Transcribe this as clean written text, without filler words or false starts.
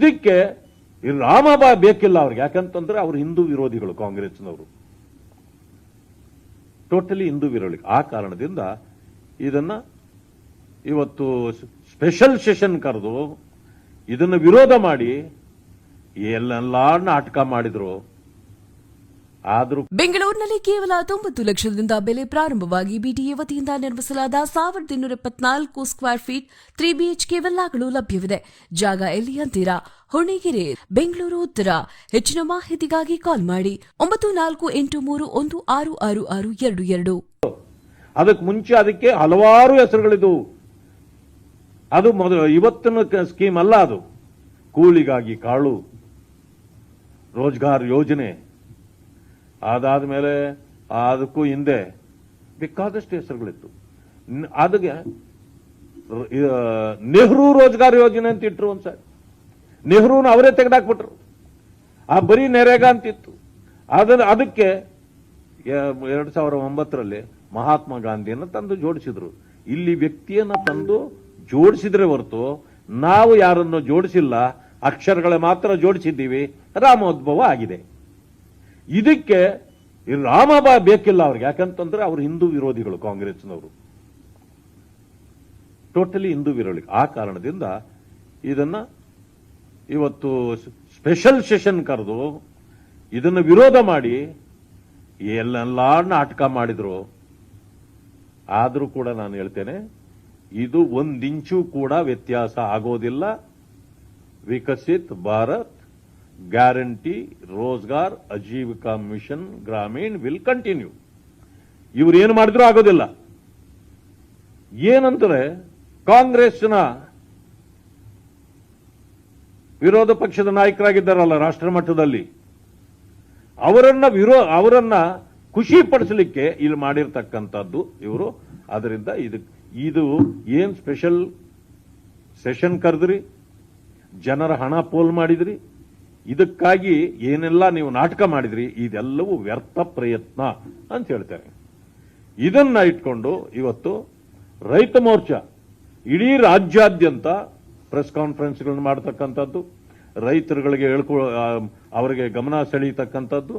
ಇದಕ್ಕೆ ರಾಮಬಾ ಬೇಕಿಲ್ಲ ಅವ್ರಿಗೆ. ಯಾಕಂತಂದ್ರೆ ಅವರು ಹಿಂದೂ ವಿರೋಧಿಗಳು, ಕಾಂಗ್ರೆಸ್ನವರು ಟೋಟಲಿ ಹಿಂದೂ ವಿರೋಧಿ. ಆ ಕಾರಣದಿಂದ ಇದನ್ನ ಇವತ್ತು ಸ್ಪೆಷಲ್ ಸೆಷನ್ ಕರೆದು ಇದನ್ನ ವಿರೋಧ ಮಾಡಿ ಎಲ್ಲೆಲ್ಲಾ ನಾಟಕ ಮಾಡಿದ್ರು. ಆದ್ರೂ ಬೆಂಗಳೂರಿನಲ್ಲಿ ಕೇವಲ 90 ಲಕ್ಷದಿಂದ ಬೆಲೆ ಪ್ರಾರಂಭವಾಗಿ ಬಿಟಿಎ ವತಿಯಿಂದ ನಿರ್ಮಿಸಲಾದ 1274 ಸ್ಕ್ವೇರ್ ಫೀಟ್ 3 ಬಿಎಚ್ಕೆ ವಿಲ್ಲಾಗಳು ಲಭ್ಯವಿದೆ. ಜಾಗ ಎಲ್ಲಿ ಅಂತೀರಾ? ಹೊಣೆಗೆರೆ, ಬೆಂಗಳೂರು ಉತ್ತರ. ಹೆಚ್ಚಿನ ಮಾಹಿತಿಗಾಗಿ ಕಾಲ್ ಮಾಡಿ 9483166622. ಅದಕ್ಕೆ ಮುಂಚೆ ಅದಕ್ಕೆ ಹಲವಾರು ಹೆಸರುಗಳಿದ್ದವು. ಅದು ಮೊದಲು ಇವತ್ತಿನ ಸ್ಕೀಮ್ ಅಲ್ಲ. ಅದು ಕೂಲಿಗಾಗಿ ಕಾಳು, ರೋಜ್ಗಾರ್ ಯೋಜನೆ, ಅದಾದ ಮೇಲೆ ಅದಕ್ಕೂ ಹಿಂದೆ ಬೇಕಾದಷ್ಟು ಹೆಸರುಗಳಿತ್ತು. ಅದಕ್ಕೆ ನೆಹರು ರೋಜ್ಗಾರ್ ಯೋಜನೆ ಅಂತ ಇಟ್ರು ಒಂದ್ಸರಿ. ನೆಹರೂನ ಅವರೇ ತೆಗೆದಾಕ್ಬಿಟ್ರು. ಆ ಬರೀ ನೆರೇಗಾ ಅಂತಿತ್ತು. ಅದಕ್ಕೆ 2009ರಲ್ಲಿ ಮಹಾತ್ಮ ಗಾಂಧಿಯನ್ನು ತಂದು ಜೋಡಿಸಿದ್ರು. ಇಲ್ಲಿ ವ್ಯಕ್ತಿಯನ್ನ ತಂದು ಜೋಡಿಸಿದ್ರೆ ಹೊರತು ನಾವು ಯಾರನ್ನು ಜೋಡಿಸಿಲ್ಲ, ಅಕ್ಷರಗಳ ಮಾತ್ರ ಜೋಡಿಸಿದ್ದೀವಿ. ರಾಮೋದ್ಭವ ಆಗಿದೆ. ಇದಕ್ಕೆ ರಾಮಬಾ ಬೇಕಿಲ್ಲ ಅವ್ರಿಗೆ. ಯಾಕಂತಂದ್ರೆ ಅವರು ಹಿಂದೂ ವಿರೋಧಿಗಳು, ಕಾಂಗ್ರೆಸ್ನವರು ಟೋಟಲಿ ಹಿಂದೂ ವಿರೋಧಿ. ಆ ಕಾರಣದಿಂದ ಇದನ್ನ ಇವತ್ತು ಸ್ಪೆಷಲ್ ಸೆಷನ್ ಕರೆದು ಇದನ್ನ ವಿರೋಧ ಮಾಡಿ ಎಲ್ಲೆಲ್ಲಾ ನಾಟಕ ಮಾಡಿದ್ರು. ಆದ್ರೂ ಕೂಡ ನಾನು ಹೇಳ್ತೇನೆ, ಇದು ಒಂದಿಂಚು ಕೂಡ ವ್ಯತ್ಯಾಸ ಆಗೋದಿಲ್ಲ. Viksit Bharat guarantee Rozgar Ajeevika mission Gramin will continue. ಇವ್ರು ಏನು ಮಾಡಿದ್ರು ಆಗೋದಿಲ್ಲ. ಏನಂತಾರೆ, ಕಾಂಗ್ರೆಸ್ನ ವಿರೋಧ ಪಕ್ಷದ ನಾಯಕರಾಗಿದ್ದಾರಲ್ಲ ರಾಷ್ಟ್ರ ಮಟ್ಟದಲ್ಲಿ, ಅವರನ್ನ ಖುಷಿ ಪಡಿಸಲಿಕ್ಕೆ ಇಲ್ಲಿ ಮಾಡಿರ್ತಕ್ಕಂಥದ್ದು ಇವರು. ಅದರಿಂದ ಇದು ಏನ್ ಸ್ಪೆಷಲ್ ಸೆಷನ್ ಕರೆದ್ರಿ, ಜನರ ಹಣ ಪೋಲ್ ಮಾಡಿದ್ರಿ, ಇದಕ್ಕಾಗಿ ಏನೆಲ್ಲ ನೀವು ನಾಟಕ ಮಾಡಿದ್ರಿ, ಇದೆಲ್ಲವೂ ವ್ಯರ್ಥ ಪ್ರಯತ್ನ ಅಂತ ಹೇಳ್ತಾರೆ. ಇದನ್ನ ಇಟ್ಕೊಂಡು ಇವತ್ತು ರೈತ ಮೋರ್ಚಾ ಇಡೀ ರಾಜ್ಯಾದ್ಯಂತ ಪ್ರೆಸ್ ಕಾನ್ಫರೆನ್ಸ್ಗಳನ್ನು ಮಾಡತಕ್ಕಂಥದ್ದು, ರೈತರುಗಳಿಗೆ ಅವರಿಗೆ ಗಮನ ಸೆಳೆಯತಕ್ಕಂಥದ್ದು.